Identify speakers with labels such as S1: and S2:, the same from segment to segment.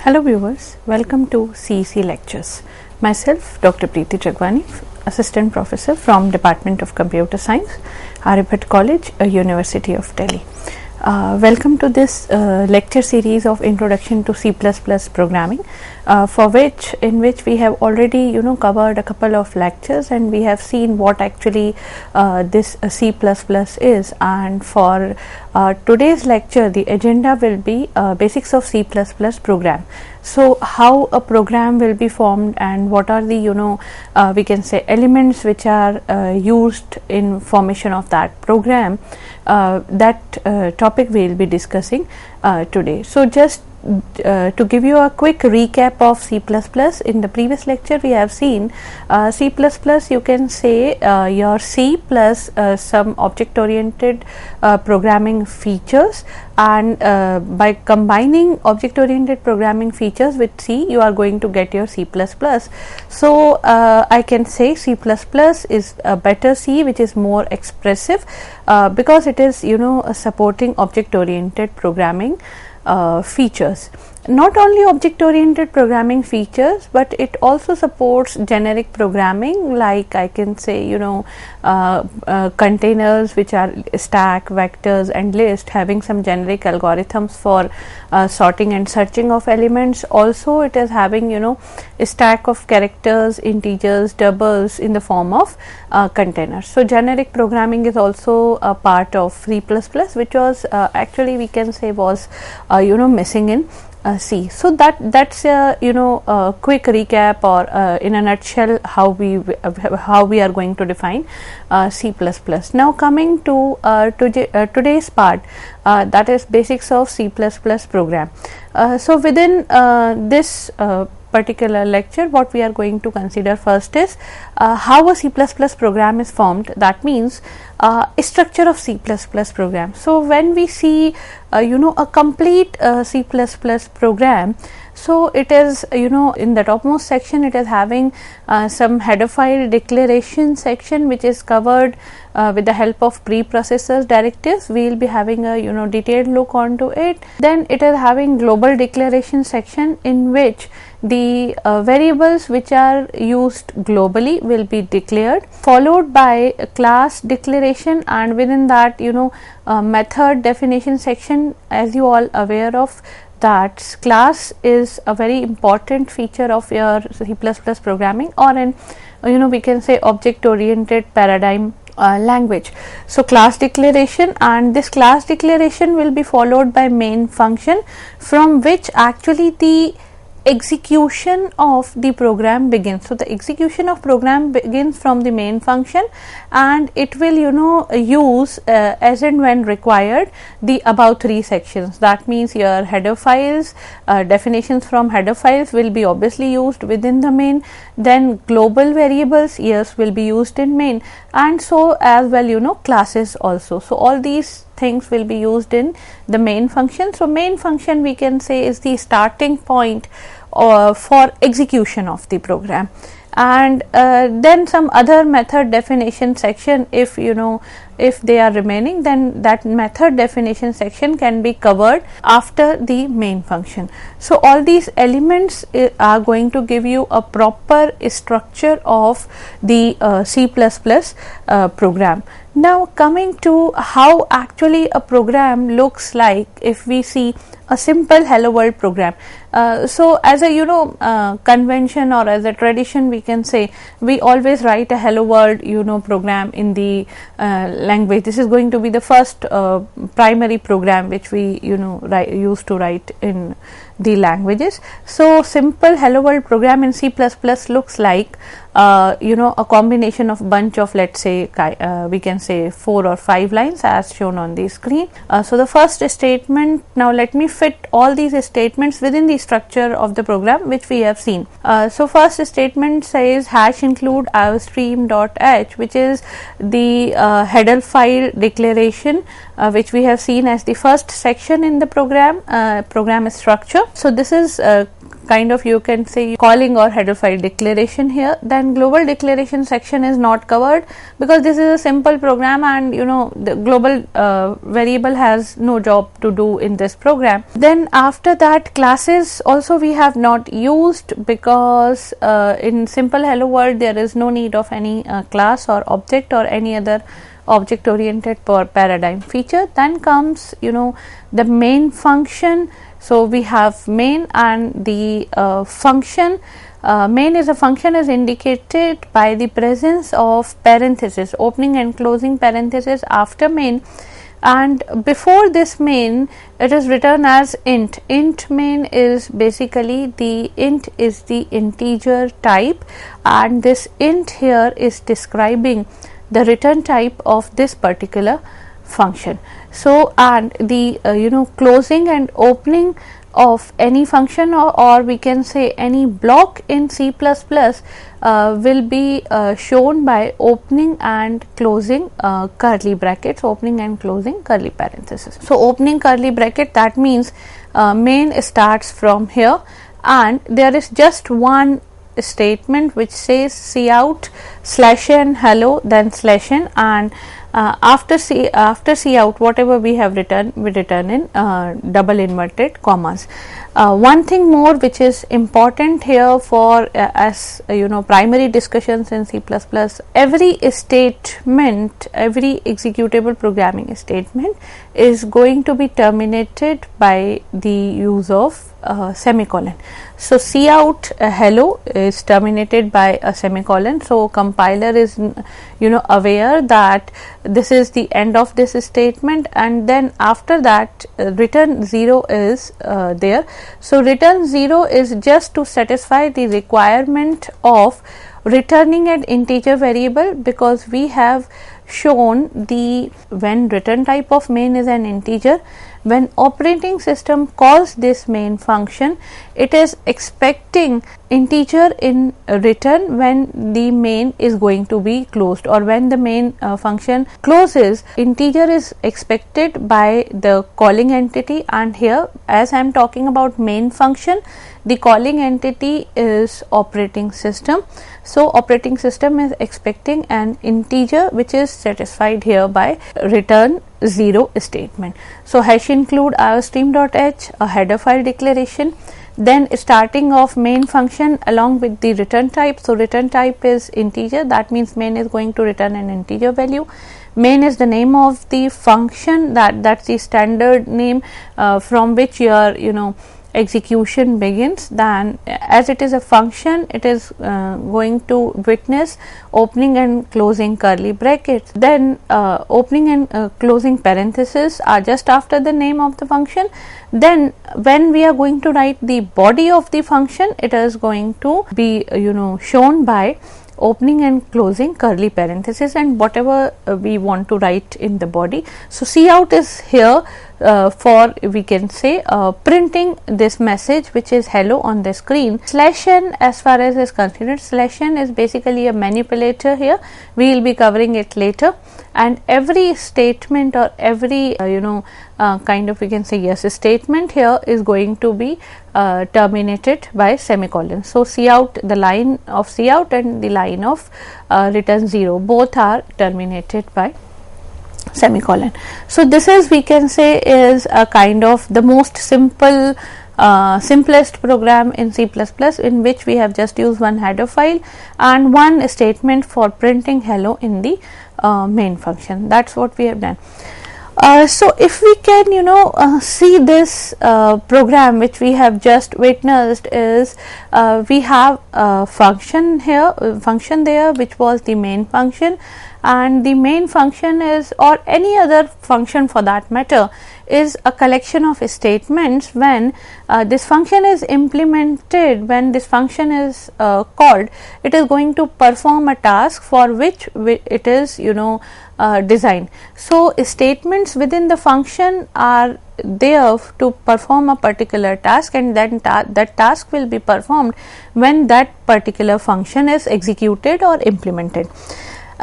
S1: Hello viewers, welcome to CEC lectures. Myself Dr. Preeti Jagwani, Assistant Professor from Department of Computer Science, Aryabhatta College, University of Delhi. Welcome to this lecture series of Introduction to C++ Programming, in which we have already covered a couple of lectures, and we have seen what actually this C++ is. And for today's lecture, the agenda will be basics of C++ program. So how a program will be formed and what are the we can say elements which are used in formation of that program, that topic we will be discussing today. So just to give you a quick recap of C++, in the previous lecture we have seen C++, you can say your C plus some object oriented programming features, and by combining object oriented programming features with C, you are going to get your C++. So I can say C++ is a better C, which is more expressive because it is supporting object oriented programming features. Not only object oriented programming features, but it also supports generic programming, like I can say containers which are stack, vectors and list, having some generic algorithms for sorting and searching of elements. Also it is having a stack of characters, integers, doubles in the form of containers. So generic programming is also a part of C++, which was actually we can say was missing in C. So that's a quick recap, or in a nutshell how we are going to define C++. Now coming to today's part, that is basics of C++ program. So within this particular lecture, what we are going to consider first is how a C++ program is formed. That means structure of C++ program. So when we see a complete C++ program, so it is in the topmost section it is having some header file declaration section, which is covered with the help of preprocessors directives. We will be having a detailed look onto it. Then it is having global declaration section, in which the variables which are used globally will be declared, followed by a class declaration, and within that method definition section. As you all aware of that, class is a very important feature of your C++ programming, or in we can say object oriented paradigm language. So class declaration, and this class declaration will be followed by main function, from which actually the execution of the program begins. So the execution of program begins from the main function, and it will use as and when required the above three sections. That means your header files, definitions from header files will be obviously used within the main, then global variables, yes, will be used in main, and so as well classes also. So all these things will be used in the main function. So main function we can say is the starting point for execution of the program, and then some other method definition section, if if they are remaining, then that method definition section can be covered after the main function. So all these elements are going to give you a proper structure of the C++ program. Now coming to how actually a program looks like, if we see a simple hello world program. So as a convention or as a tradition, we can say we always write a hello world program in the language. This is going to be the first primary program which we used to write in the languages. So simple hello world program in C++ looks like a combination of bunch of, let's say we can say 4 or 5 lines as shown on the screen. So the first statement, now let me fit all these statements within the structure of the program which we have seen. So first statement says hash include iostream.h, which is the header file declaration which we have seen as the first section in the program structure. So this is kind of, you can say, calling or header file declaration here. Then global declaration section is not covered because this is a simple program, and the global variable has no job to do in this program. Then after that, classes also we have not used because in simple hello world there is no need of any class or object or any other object oriented paradigm feature. Then comes the main function. So we have main, and the function. Main is a function is indicated by the presence of parenthesis, opening and closing parenthesis after main, and before this main it is written as int. Int main is basically, the int is the integer type, and this int here is describing the return type of this particular function. So, and the closing and opening of any function, or we can say any block in C++ will be shown by opening and closing curly brackets, opening and closing curly parenthesis. So, opening curly bracket, that means main starts from here, and there is just one statement which says cout /n hello, then /n, and after cout whatever we have written, we return in double inverted commas. One thing more which is important here for as primary discussions in C++, every statement, every executable programming statement is going to be terminated by the use of semicolon. So, cout hello is terminated by a semicolon. So, compiler is aware that this is the end of this statement, and then after that return 0 is there. So, return 0 is just to satisfy the requirement of returning an integer variable, because we have shown when return type of main is an integer, when operating system calls this main function, it is expecting integer in return when the main is going to be closed, or when the main function closes, integer is expected by the calling entity. And here, as I am talking about main function, the calling entity is operating system. So, operating system is expecting an integer which is satisfied here by return 0 statement. So, hash include iostream.h, a header file declaration, then starting of main function along with the return type. So, return type is integer, that means main is going to return an integer value. Main is the name of the function, that's the standard name from which your execution begins. Then as it is a function, it is going to witness opening and closing curly brackets. Then opening and closing parentheses are just after the name of the function. Then when we are going to write the body of the function, it is going to be shown by opening and closing curly parenthesis and whatever we want to write in the body. So, cout is here for, we can say, printing this message which is hello on the screen. /n, as far as is considered, /n is basically a manipulator here, we will be covering it later, and every statement or every kind of, we can say, yes, statement here is going to be terminated by semicolon. So, cout, the line of cout and the line of return 0, both are terminated by semicolon. So, this is, we can say, is a kind of the most simplest program in C++, in which we have just used one header file and one statement for printing hello in the main function. That is what we have done. So, if we can see this program which we have just witnessed is we have a function here, function there, which was the main function, and the main function is, or any other function for that matter, is a collection of statements. When this function is implemented, when this function is called, it is going to perform a task for which it is designed. So, statements within the function are there to perform a particular task, and then that task will be performed when that particular function is executed or implemented.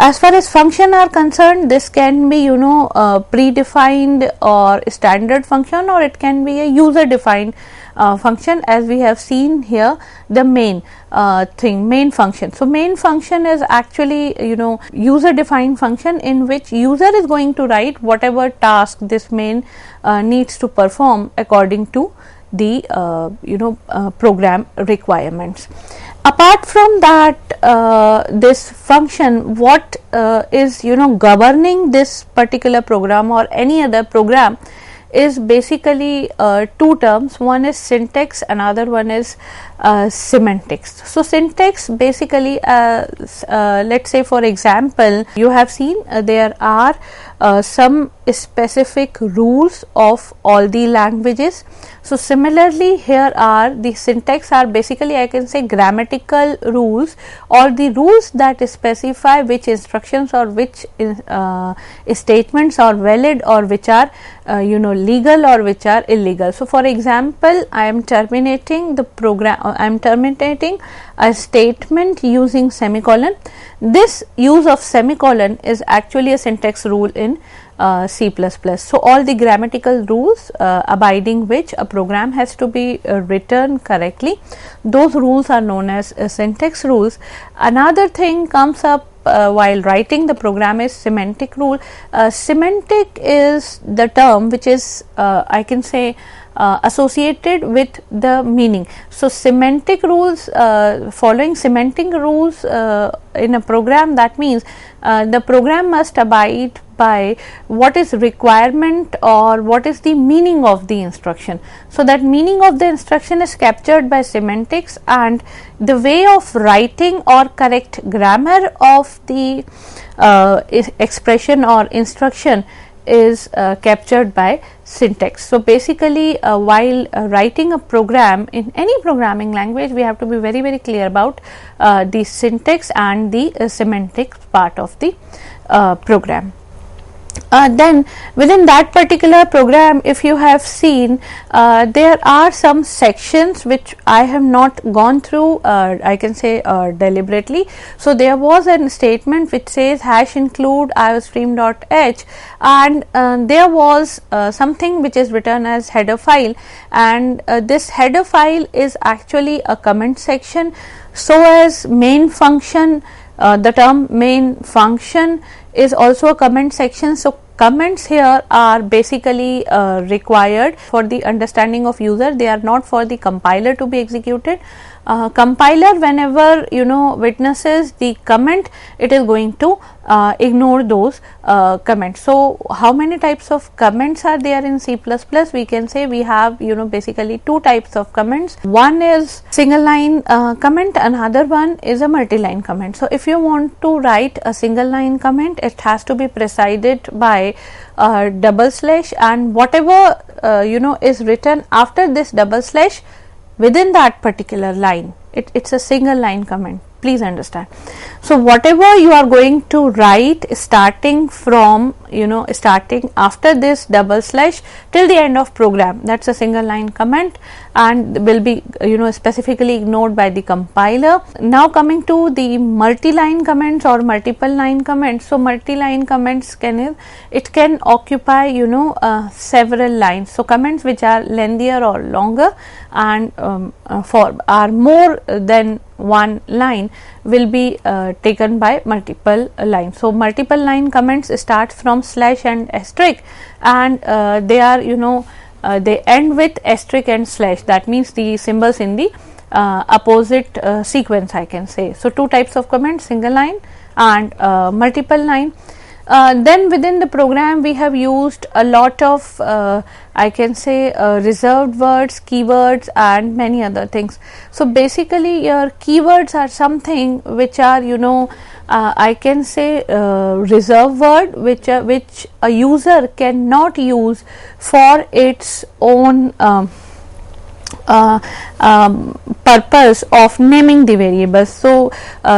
S1: As far as function are concerned, this can be predefined or standard function, or it can be a user defined function, as we have seen here, the main main function. So main function is actually, you know, user defined function in which user is going to write whatever task this main needs to perform according to the program requirements. Apart from that, this function, what is, you know, governing this particular program or any other program is basically two terms. One is syntax, another one is semantics. So syntax basically, let's say for example, you have seen there are some specific rules of all the languages. So similarly, here are the syntax are basically, I can say, grammatical rules or the rules that specify which instructions or which statements are valid or which are legal or which are illegal. So for example, I am terminating the program, I am terminating a statement using semicolon. This use of semicolon is actually a syntax rule in C++. So all the grammatical rules abiding which a program has to be written correctly, those rules are known as syntax rules. Another thing comes up while writing the program is semantic rule. Semantic is the term which is I can say associated with the meaning. So semantic rules, following semantic rules in a program, that means the program must abide by what is requirement or what is the meaning of the instruction. So that meaning of the instruction is captured by semantics, and the way of writing or correct grammar of the expression or instruction is captured by syntax. So basically, while writing a program in any programming language, we have to be very, very clear about the syntax and the semantics part of the program. Then within that particular program, if you have seen, there are some sections which I have not gone through, I can say deliberately. So there was a statement which says #include iostream.h, and there was something which is written as header file, and this header file is actually a comment section. So as main function, the term main function is also a comment section. So comments here are basically required for the understanding of user, they are not for the compiler to be executed. Compiler, whenever witnesses the comment, it is going to ignore those comments. So how many types of comments are there in C++? We can say we have basically two types of comments. One is single line comment, another one is a multi-line comment. So if you want to write a single line comment, it has to be preceded by double slash, and whatever is written after this double slash within that particular line, it's a single line comment, please understand. So whatever you are going to write starting from starting after this double slash till the end of program, that's a single line comment and will be specifically ignored by the compiler. Now coming to the multi-line comments or multiple line comments. So multi-line comments can occupy several lines. So comments which are lengthier or longer and are more than one line will be taken by multiple lines. So multiple line comments start from slash and asterisk, and they are they end with asterisk and slash. That means the symbols in the opposite sequence, I can say. So two types of comments, single line and multiple line. Then within the program we have used a lot of I can say reserved words, keywords and many other things. So basically your keywords are something which are I can say reserved word which a user cannot use for its own purpose of naming the variables. So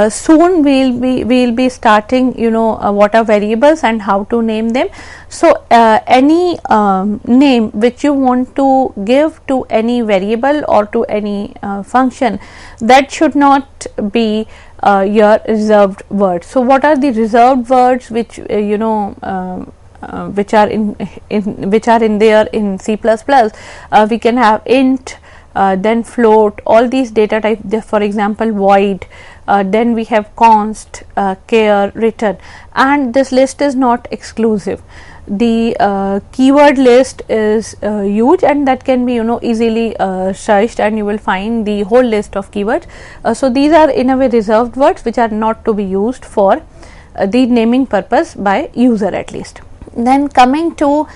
S1: soon we'll be starting what are variables and how to name them. So any name which you want to give to any variable or to any function, that should not be your reserved words. So what are the reserved words which which are in there in C++? We can have int, then float, all these data types, for example void, then we have const, char, return, and this list is not exclusive. The keyword list is huge, and that can be easily searched, and you will find the whole list of keywords. So these are in a way reserved words which are not to be used for the naming purpose by user at least. Then coming to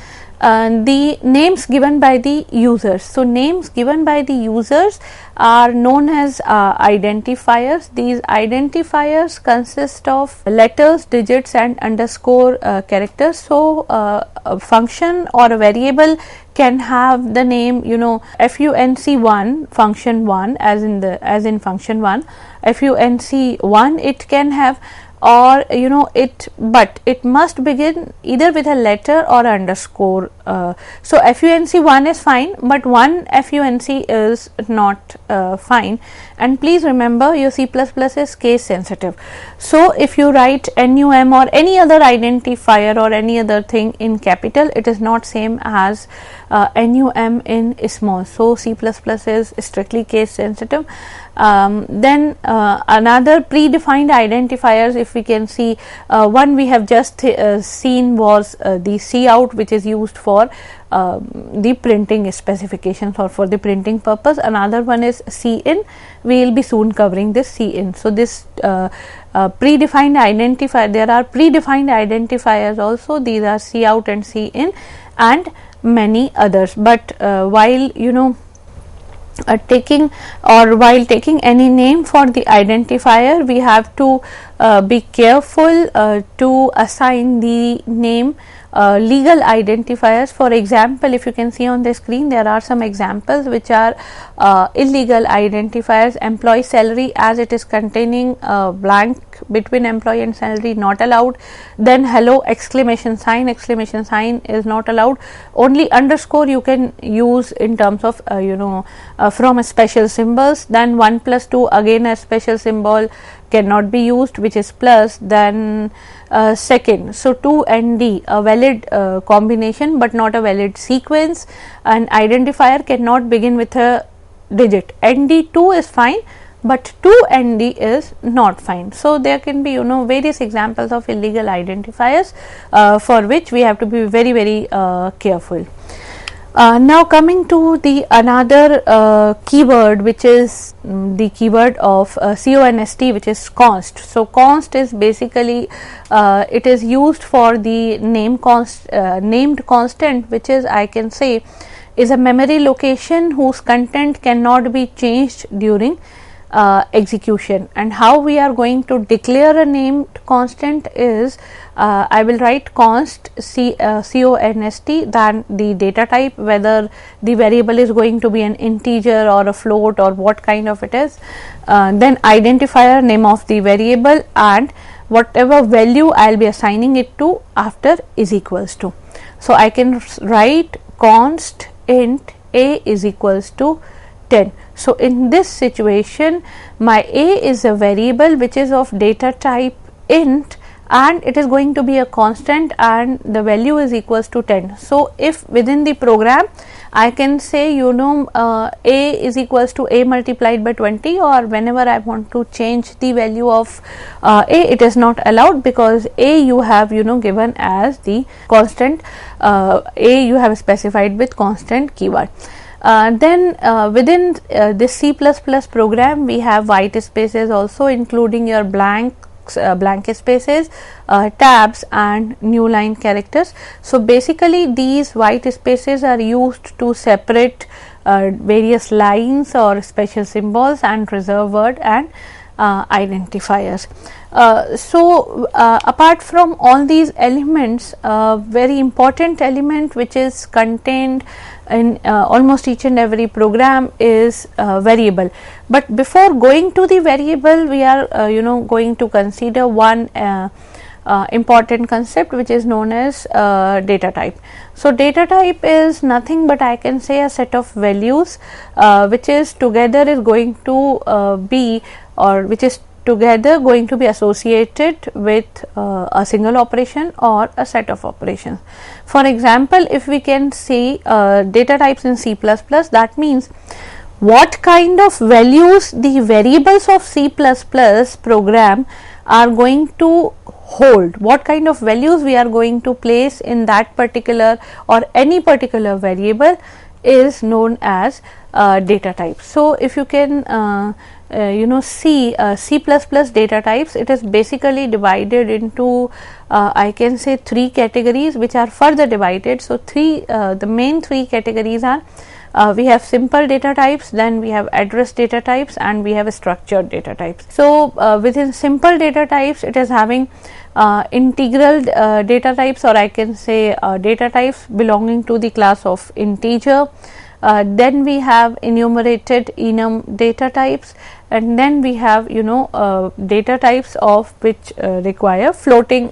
S1: the names given by the users. So names given by the users are known as identifiers. These identifiers consist of letters, digits and underscore characters. So a function or a variable can have the name func1 function1 as in function1, func1 it can have, or but it must begin either with a letter or underscore. So func1 is fine, but one func is not fine. And please remember, your C++ is case sensitive. So if you write num or any other identifier or any other thing in capital, it is not same as num in small. So C++ is strictly case sensitive. Then another predefined identifiers, if we can see, one we have just seen was the cout, which is used for the printing specifications or for the printing purpose. Another one is cin, we will be soon covering this cin. So this predefined identifier, there are predefined identifiers also, these are cout and cin and many others. But while taking any name for the identifier, we have to be careful to assign the name legal identifiers. For example, if you can see on the screen, there are some examples which are illegal identifiers. Employee salary, as it is containing blank between employee and salary, not allowed. Then hello exclamation sign is not allowed. Only underscore you can use in terms of from a special symbols. Then 1+2, again a special symbol cannot be used, which is plus. Then second, so 2 and d, a valid combination but not a valid sequence. An identifier cannot begin with a digit. ND2 is fine, but 2 and d is not fine. So there can be various examples of illegal identifiers for which we have to be very, very careful. Now coming to the another keyword, which is the keyword of const, which is const. So const is basically it is used for the named constant, which is, I can say, is a memory location whose content cannot be changed during execution. And how we are going to declare a named constant is, I will write const const, then the data type, whether the variable is going to be an integer or a float or what kind of it is, then identifier, name of the variable, and whatever value I will be assigning it to after is equals to. So I can write const int a is equals to 10. So in this situation, my a is a variable which is of data type int, and it is going to be a constant, and the value is equals to 10. So if within the program I can say a is equals to a multiplied by 20, or whenever I want to change the value of a, it is not allowed, because a you have given as the constant, a you have specified with constant keyword. Then within this C++ program, we have white spaces also, including your blank spaces, tabs and new line characters. So basically these white spaces are used to separate various lines or special symbols and reserve word and identifiers. So apart from all these elements, very important element which is contained in almost each and every program is variable. But before going to the variable, we are going to consider one important concept, which is known as data type. So data type is nothing but, I can say, a set of values which is together is going to be, or which is together going to be associated with a single operation or a set of operations. For example, if we can see data types in C++, that means what kind of values the variables of C++ program are going to hold, what kind of values we are going to place in that particular or any particular variable is known as data type. So, if you can see C++ data types, it is basically divided into I can say 3 categories, which are further divided. So, the main 3 categories are we have simple data types, then we have address data types, and we have structured data types. So, within simple data types, it is having integral data types, or I can say data types belonging to the class of integer. Then we have enumerated enum data types, and then we have data types of which require floating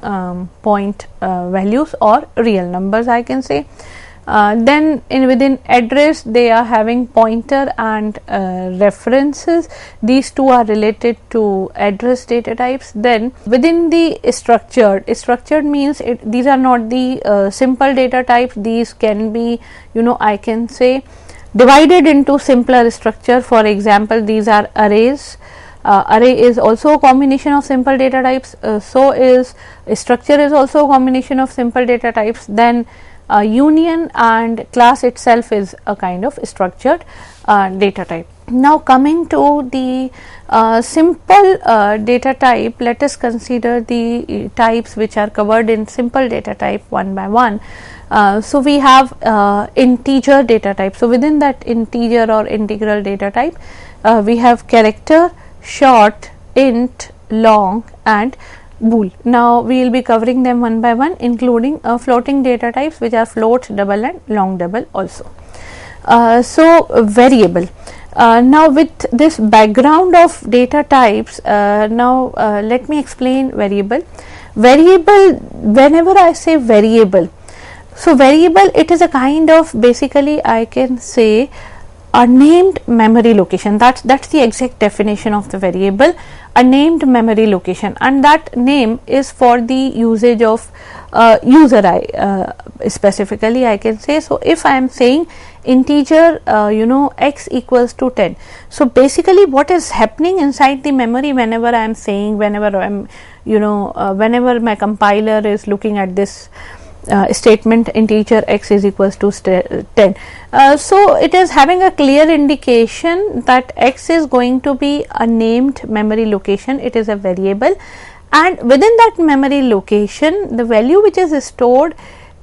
S1: point values or real numbers, I can say. Then within address, they are having pointer and references. These two are related to address data types. Then within the structured means these are not the simple data types. These can be I can say divided into simpler structure. For example, these are arrays. Array is also a combination of simple data types. So is structure is also a combination of simple data types. Then union and class itself is a kind of structured data type. Now, coming to the simple data type, let us consider the types which are covered in simple data type one by one. So, we have integer data type. So, within that integer or integral data type, we have character, short, int, long, and bool. Now, we will be covering them one by one, including floating data types, which are float, double, and long double also. So, variable. Now, with this background of data types, let me explain variable. Variable, whenever I say variable, so variable, it is a kind of basically I can say a named memory location. That's the exact definition of the variable, a named memory location, and that name is for the usage of user specifically I can say. So, if I am saying integer x equals to 10, so basically what is happening inside the memory whenever I am saying, whenever I am whenever my compiler is looking at this statement integer x is equals to 10. So, it is having a clear indication that x is going to be a named memory location. It is a variable, and within that memory location the value which is stored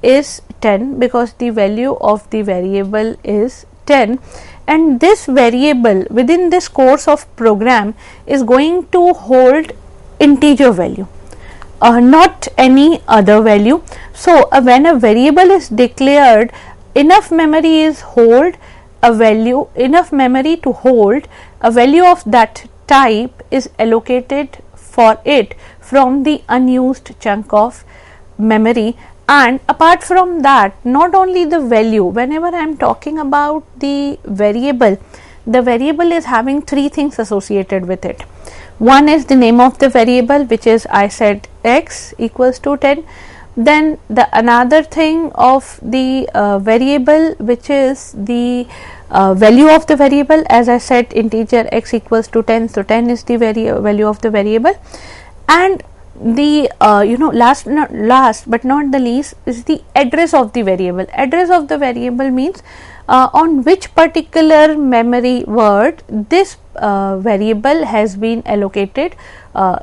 S1: is 10, because the value of the variable is 10, and this variable within this course of program is going to hold integer value. Not any other value. So, when a variable is declared, enough memory is enough memory to hold a value of that type is allocated for it from the unused chunk of memory. And apart from that, not only the value, whenever I am talking about the variable is having 3 things associated with it. One is the name of the variable, which is I said x equals to 10. Then the another thing of the variable, which is the value of the variable, as I said integer x equals to 10. So, 10 is the value of the variable, and the last but not the least is the address of the variable. Address of the variable means on which particular memory word this variable has been allocated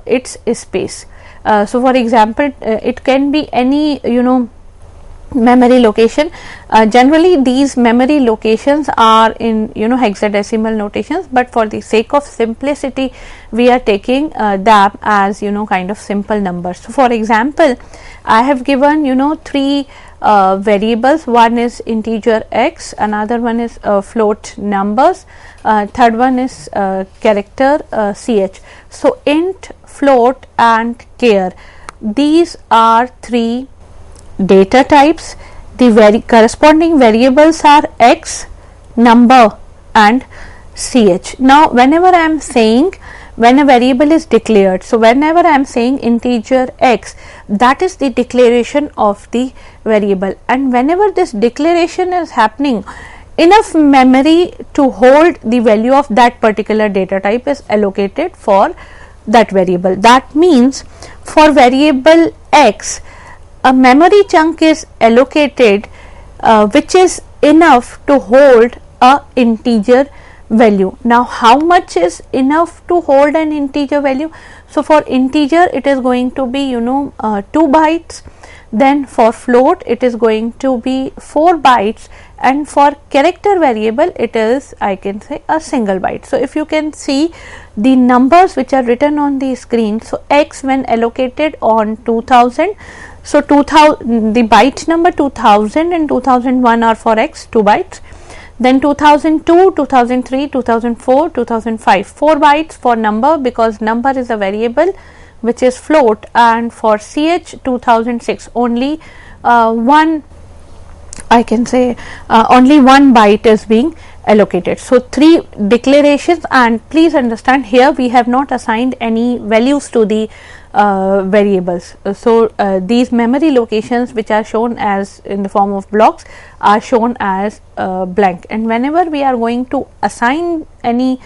S1: its space. So, for example, it can be any memory location. Generally these memory locations are in hexadecimal notations, but for the sake of simplicity we are taking them as kind of simple numbers. So, for example, I have given 3 variables. One is integer x, another one is float numbers, third one is character ch. So, int, float and char, these are 3 data types. The corresponding variables are x, number and ch. Now, whenever I am saying, when a variable is declared, so whenever I am saying integer x, that is the declaration of the variable, and whenever this declaration is happening, enough memory to hold the value of that particular data type is allocated for that variable. That means for variable x, a memory chunk is allocated which is enough to hold a integer value. Now, how much is enough to hold an integer value? So, for integer it is going to be 2 bytes, then for float it is going to be 4 bytes, and for character variable it is, I can say, a single byte. So, if you can see the numbers which are written on the screen, so x when allocated on 2000, so 2000, the byte number 2000 and 2001 are for x, 2 bytes. Then 2002, 2003, 2004, 2005, 4 bytes for number, because number is a variable which is float, and for ch 2006 only one, I can say, only 1 byte is being allocated. So, 3 declarations, and please understand here we have not assigned any values to the variables. So, these memory locations which are shown as in the form of blocks are shown as blank, and whenever we are going to assign any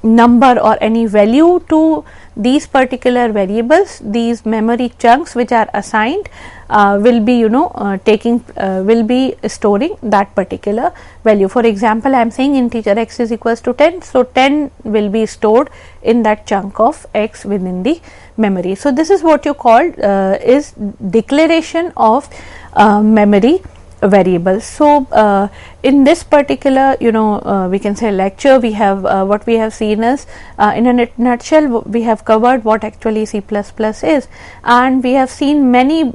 S1: number or any value to these particular variables, these memory chunks which are assigned will be will be storing that particular value. For example, I am saying integer x is equals to 10, so 10 will be stored in that chunk of x within the memory. So, this is what you call is declaration of memory variables. So, in this particular we can say lecture, we have what we have seen is in a nutshell we have covered what actually C++ is, and we have seen many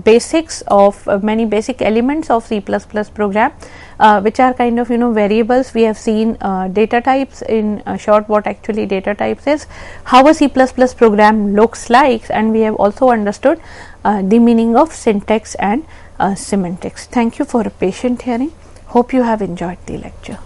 S1: basics of many basic elements of C++ program which are kind of variables. We have seen data types, in short what actually data types is, how a C++ program looks like, and we have also understood the meaning of syntax and semantics. Thank you for a patient hearing. Hope you have enjoyed the lecture.